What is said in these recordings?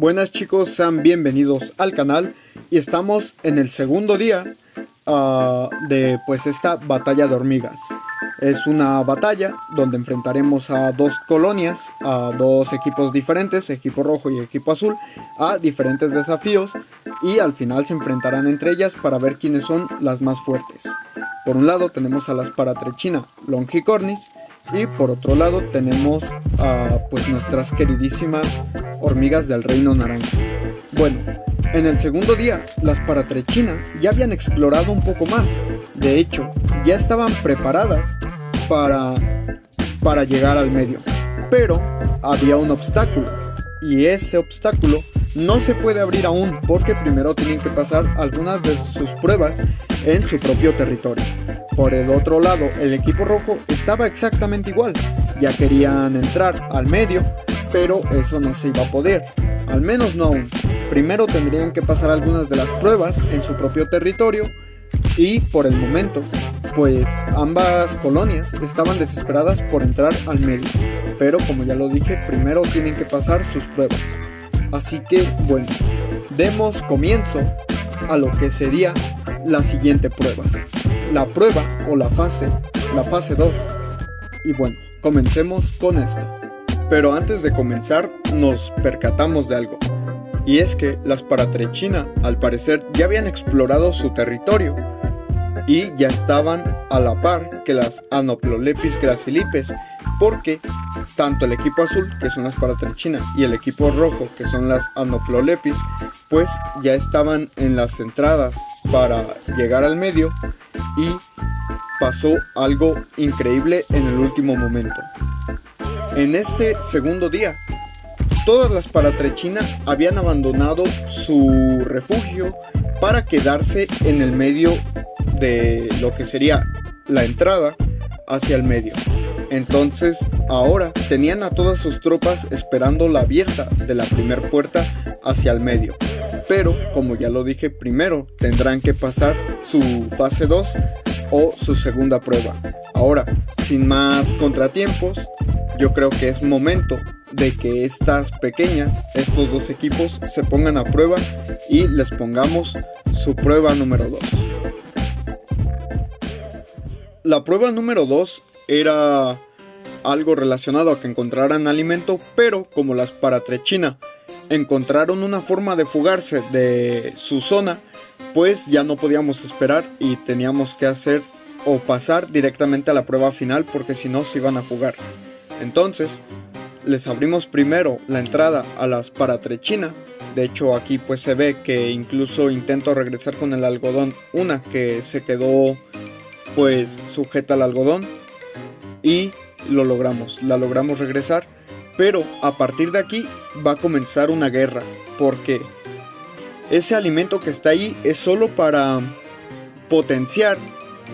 Buenas chicos, sean bienvenidos al canal y estamos en el segundo día de esta batalla de hormigas. Es una batalla donde enfrentaremos a dos colonias, a dos equipos diferentes, equipo rojo y equipo azul, a diferentes desafíos y al final se enfrentarán entre ellas para ver quiénes son las más fuertes. Por un lado tenemos a las Paratrechina Longicornis y por otro lado tenemos a nuestras queridísimas hormigas del reino naranja. Bueno, en el segundo día las Paratrechina ya habían explorado un poco más. De hecho, ya estaban preparadas para llegar al medio. Pero había un obstáculo y ese obstáculo no se puede abrir aún porque primero tienen que pasar algunas de sus pruebas en su propio territorio. Por el otro lado, el equipo rojo estaba exactamente igual. Ya querían entrar al medio, pero eso no se iba a poder. Al menos no aún. Primero tendrían que pasar algunas de las pruebas en su propio territorio y por el momento, ambas colonias estaban desesperadas por entrar al medio. Pero como ya lo dije, primero tienen que pasar sus pruebas. Así que bueno, demos comienzo a lo que sería la siguiente prueba. La prueba o la fase 2. Y bueno, comencemos con esto. Pero antes de comenzar nos percatamos de algo. Y es que las Paratrechina al parecer ya habían explorado su territorio y ya estaban a la par que las Anoplolepis gracilipes, porque tanto el equipo azul, que son las Paratrechina, y el equipo rojo, que son las Anoplolepis, ya estaban en las entradas para llegar al medio y pasó algo increíble en el último momento. En este segundo día, todas las Paratrechina habían abandonado su refugio para quedarse en el medio de lo que sería la entrada hacia el medio. Entonces ahora tenían a todas sus tropas esperando la abierta de la primera puerta hacia el medio. Pero como ya lo dije, primero tendrán que pasar su fase 2 o su segunda prueba. Ahora, sin más contratiempos, yo creo que es momento de que estos dos equipos se pongan a prueba y les pongamos su prueba número 2. La prueba número 2 era algo relacionado a que encontraran alimento, pero como las Paratrechina encontraron una forma de fugarse de su zona, ya no podíamos esperar y teníamos que hacer o pasar directamente a la prueba final, porque si no se iban a fugar. Entonces les abrimos primero la entrada a las Paratrechina. De hecho aquí se ve que incluso intento regresar con el algodón, una que se quedó sujeta al algodón, y la logramos regresar. Pero a partir de aquí va a comenzar una guerra, porque ese alimento que está ahí es solo para potenciar,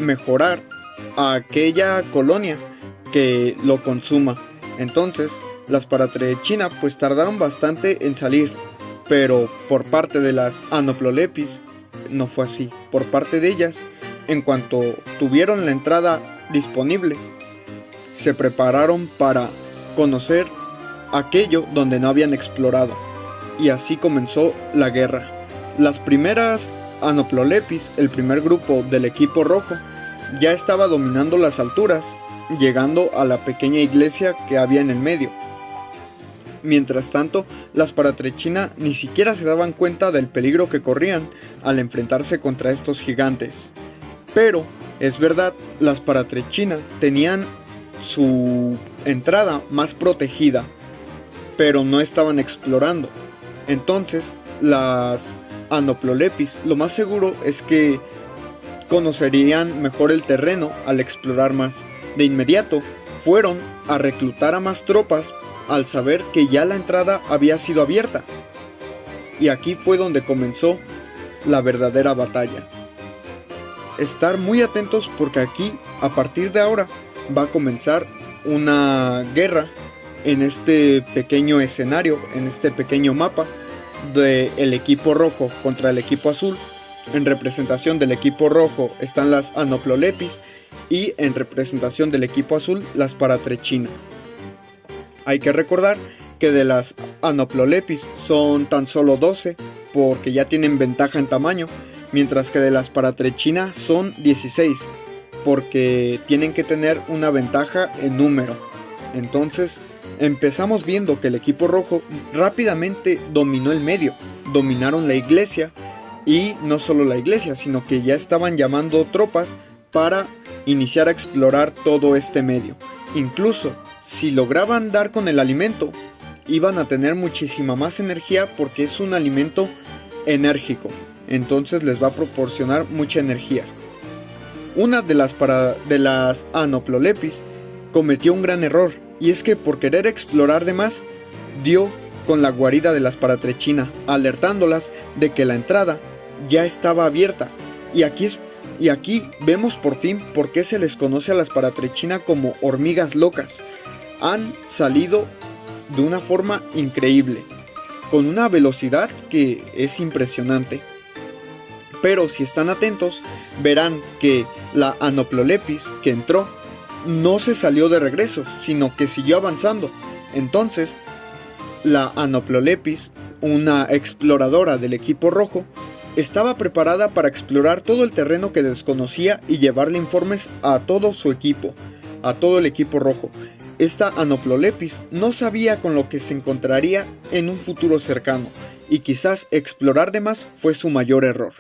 mejorar a aquella colonia que lo consuma. Entonces las Paratrechina tardaron bastante en salir, pero por parte de las Anoplolepis no fue así. Por parte de ellas, en cuanto tuvieron la entrada disponible, se prepararon para conocer aquello donde no habían explorado, y así comenzó la guerra. Las primeras Anoplolepis, el primer grupo del equipo rojo, ya estaba dominando las alturas, llegando a la pequeña iglesia que había en el medio. Mientras tanto, las Paratrechina ni siquiera se daban cuenta del peligro que corrían al enfrentarse contra estos gigantes. Pero, es verdad, las Paratrechina tenían su entrada más protegida, pero no estaban explorando. Entonces, las Anoplolepis lo más seguro es que conocerían mejor el terreno al explorar más. De inmediato fueron a reclutar a más tropas al saber que ya la entrada había sido abierta. Y aquí fue donde comenzó la verdadera batalla. Estar muy atentos, porque aquí, a partir de ahora, va a comenzar una guerra en este pequeño escenario, en este pequeño mapa del equipo rojo contra el equipo azul. En representación del equipo rojo están las Anoplolepis y en representación del equipo azul las Paratrechina. Hay que recordar que de las Anoplolepis son tan solo 12 porque ya tienen ventaja en tamaño, mientras que de las Paratrechina son 16 porque tienen que tener una ventaja en número. Entonces empezamos viendo que el equipo rojo rápidamente dominó el medio, dominaron la iglesia, y no solo la iglesia, sino que ya estaban llamando tropas para iniciar a explorar todo este medio. Incluso si lograban dar con el alimento, iban a tener muchísima más energía porque es un alimento enérgico, entonces les va a proporcionar mucha energía. Una de las Anoplolepis cometió un gran error, y es que por querer explorar de más, dio con la guarida de las Paratrechina, alertándolas de que la entrada ya estaba abierta. Y aquí vemos por fin por qué se les conoce a las Paratrechina como hormigas locas. Han salido de una forma increíble, con una velocidad que es impresionante. Pero si están atentos, verán que la Anoplolepis que entró no se salió de regreso, sino que siguió avanzando. Entonces, la Anoplolepis, una exploradora del equipo rojo, estaba preparada para explorar todo el terreno que desconocía y llevarle informes a todo su equipo, a todo el equipo rojo. Esta Anoplolepis no sabía con lo que se encontraría en un futuro cercano, y quizás explorar de más fue su mayor error.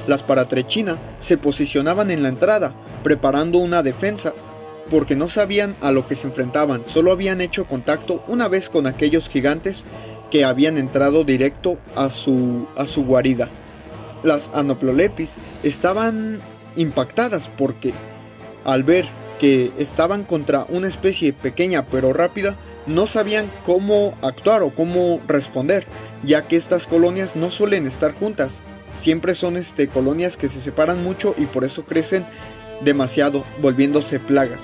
Las Paratrechina se posicionaban en la entrada, preparando una defensa, porque no sabían a lo que se enfrentaban, solo habían hecho contacto una vez con aquellos gigantes que habían entrado directo a su guarida. Las Anoplolepis estaban impactadas porque al ver que estaban contra una especie pequeña pero rápida, no sabían cómo actuar o cómo responder, ya que estas colonias no suelen estar juntas, siempre son colonias que se separan mucho y por eso crecen demasiado, volviéndose plagas.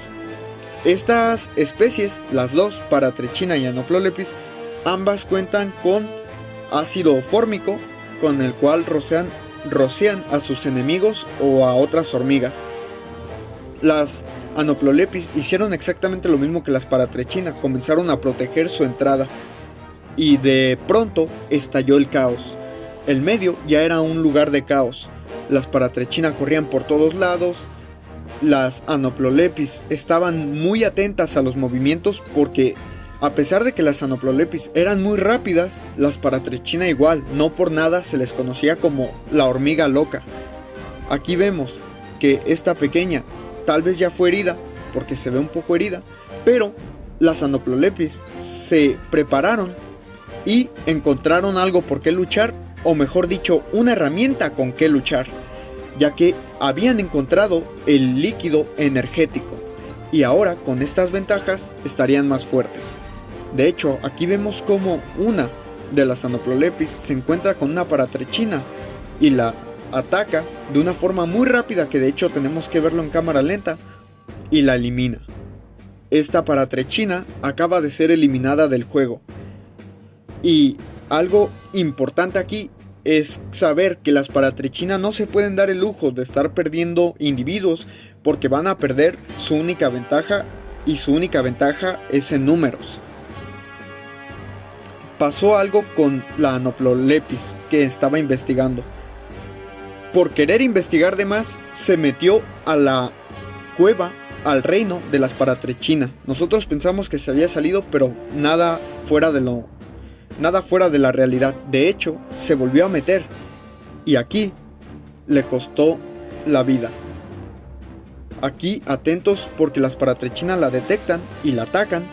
Estas especies, las dos, Paratrechina y Anoplolepis, ambas cuentan con ácido fórmico, con el cual rocian a sus enemigos o a otras hormigas. Las Anoplolepis hicieron exactamente lo mismo que las Paratrechina, comenzaron a proteger su entrada, y de pronto estalló el caos. El medio ya era un lugar de caos. Las Paratrechina corrían por todos lados. Las Anoplolepis estaban muy atentas a los movimientos porque, a pesar de que las Anoplolepis eran muy rápidas, las Paratrechina igual, no por nada se les conocía como la hormiga loca. Aquí vemos que esta pequeña tal vez ya fue herida, porque se ve un poco herida, pero las Anoplolepis se prepararon y encontraron algo por qué luchar, o mejor dicho, una herramienta con qué luchar, ya que habían encontrado el líquido energético, y ahora con estas ventajas estarían más fuertes. De hecho, aquí vemos como una de las Anoplolepis se encuentra con una Paratrechina y la ataca de una forma muy rápida, que de hecho tenemos que verlo en cámara lenta, y la elimina. Esta Paratrechina acaba de ser eliminada del juego. Y algo importante aquí es saber que las Paratrechina no se pueden dar el lujo de estar perdiendo individuos, porque van a perder su única ventaja, y su única ventaja es en números. Pasó algo con la Anoplolepis que estaba investigando. Por querer investigar de más, se metió a la cueva, al reino de las Paratrechina. Nosotros pensamos que se había salido, pero nada fuera de la realidad. De hecho, se volvió a meter, y aquí le costó la vida. Aquí atentos, porque las Paratrechina la detectan y la atacan.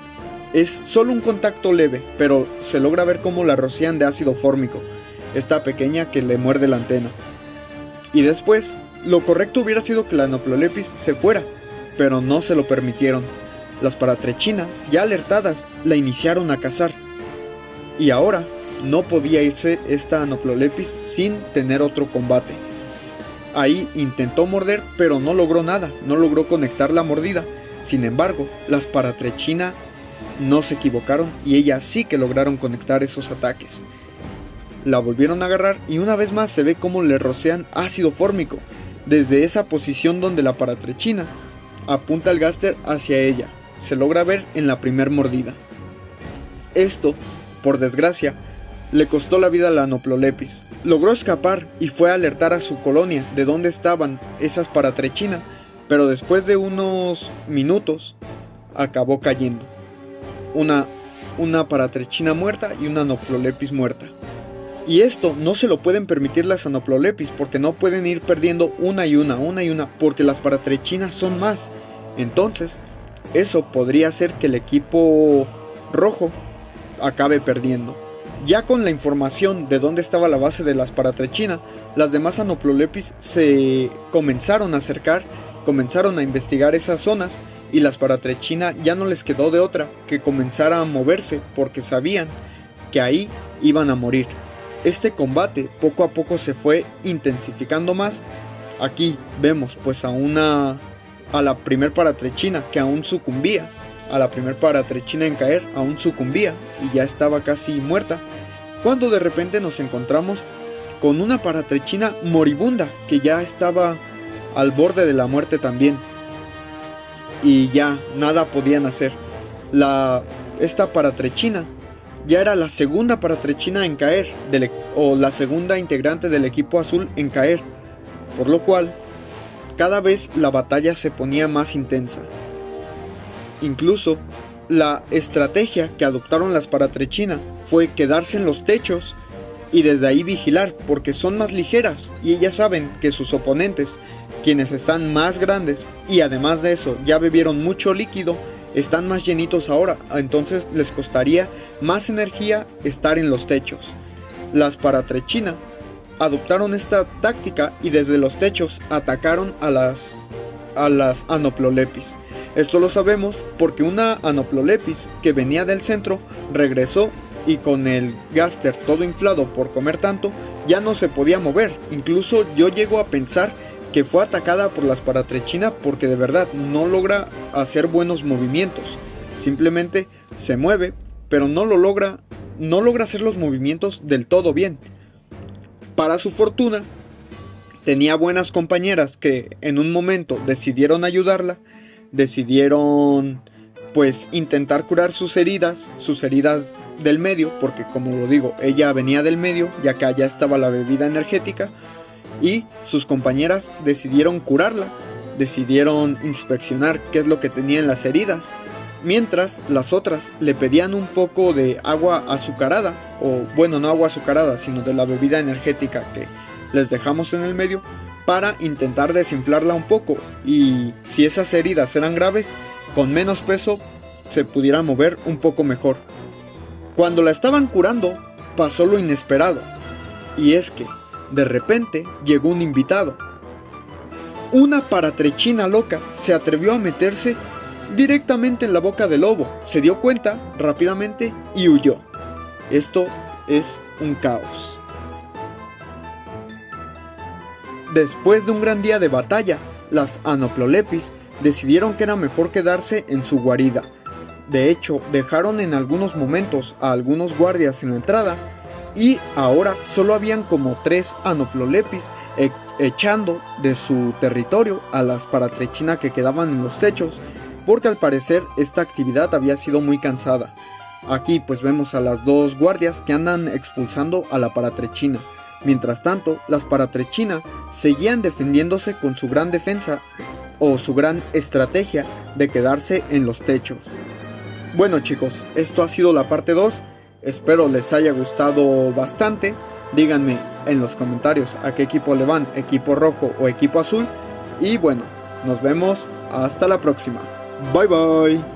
Es solo un contacto leve, pero se logra ver cómo la rocian de ácido fórmico, esta pequeña que le muerde la antena. Y después, lo correcto hubiera sido que la Anoplolepis se fuera, pero no se lo permitieron. Las Paratrechina, ya alertadas, la iniciaron a cazar. Y ahora no podía irse esta Anoplolepis sin tener otro combate. Ahí intentó morder, pero no logró nada, no logró conectar la mordida. Sin embargo, las Paratrechina no se equivocaron y ellas sí que lograron conectar esos ataques. La volvieron a agarrar y una vez más se ve cómo le rocian ácido fórmico desde esa posición donde la Paratrechina apunta el gáster hacia ella. Se logra ver en la primer mordida. Esto por desgracia, le costó la vida a la Anoplolepis. Logró escapar y fue a alertar a su colonia de dónde estaban esas paratrechina, pero después de unos minutos acabó cayendo. Una paratrechina muerta y una Anoplolepis muerta. Y esto no se lo pueden permitir las Anoplolepis porque no pueden ir perdiendo una y una, porque las paratrechinas son más. Entonces, eso podría hacer que el equipo rojo acabe perdiendo. Ya con la información de dónde estaba la base de las paratrechina, las demás Anoplolepis se comenzaron a acercar, comenzaron a investigar esas zonas, y las paratrechina ya no les quedó de otra que comenzar a moverse porque sabían que ahí iban a morir. Este combate poco a poco se fue intensificando más. Aquí vemos pues a la primer paratrechina que aún sucumbía, a la primer paratrechina en caer aún sucumbía y ya estaba casi muerta, cuando de repente nos encontramos con una paratrechina moribunda que ya estaba al borde de la muerte también, y ya nada podían hacer. Esta paratrechina ya era la segunda paratrechina en caer, o la segunda integrante del equipo azul en caer, por lo cual cada vez la batalla se ponía más intensa. Incluso la estrategia que adoptaron las paratrechina fue quedarse en los techos y desde ahí vigilar, porque son más ligeras y ellas saben que sus oponentes, quienes están más grandes y además de eso ya bebieron mucho líquido, están más llenitos ahora, entonces les costaría más energía estar en los techos. Las paratrechina adoptaron esta táctica y desde los techos atacaron a las Anoplolepis. Esto lo sabemos porque una Anoplolepis que venía del centro regresó y con el gáster todo inflado por comer tanto ya no se podía mover. Incluso yo llego a pensar que fue atacada por las paratrechina porque de verdad no logra hacer buenos movimientos. Simplemente se mueve, pero no logra hacer los movimientos del todo bien. Para su fortuna, tenía buenas compañeras que en un momento decidieron ayudarla, decidieron pues intentar curar sus heridas del medio, porque como lo digo, ella venía del medio, ya que allá estaba la bebida energética, y sus compañeras decidieron curarla, decidieron inspeccionar qué es lo que tenía en las heridas, mientras las otras le pedían un poco de agua azucarada, o bueno, no agua azucarada, sino de la bebida energética que les dejamos en el medio, para intentar desinflarla un poco, y si esas heridas eran graves, con menos peso se pudiera mover un poco mejor. Cuando la estaban curando, pasó lo inesperado, y es que de repente llegó un invitado. Una paratrechina loca se atrevió a meterse directamente en la boca del lobo, se dio cuenta rápidamente y huyó. Esto es un caos. Después de un gran día de batalla, las Anoplolepis decidieron que era mejor quedarse en su guarida. De hecho, dejaron en algunos momentos a algunos guardias en la entrada y ahora solo habían como 3 Anoplolepis echando de su territorio a las paratrechina que quedaban en los techos, porque al parecer esta actividad había sido muy cansada. Aquí pues vemos a las 2 guardias que andan expulsando a la paratrechina. Mientras tanto, las paratrechina seguían defendiéndose con su gran defensa o su gran estrategia de quedarse en los techos. Bueno chicos, esto ha sido la parte 2. Espero les haya gustado bastante. Díganme en los comentarios a qué equipo le van, equipo rojo o equipo azul. Y bueno, nos vemos hasta la próxima. Bye bye.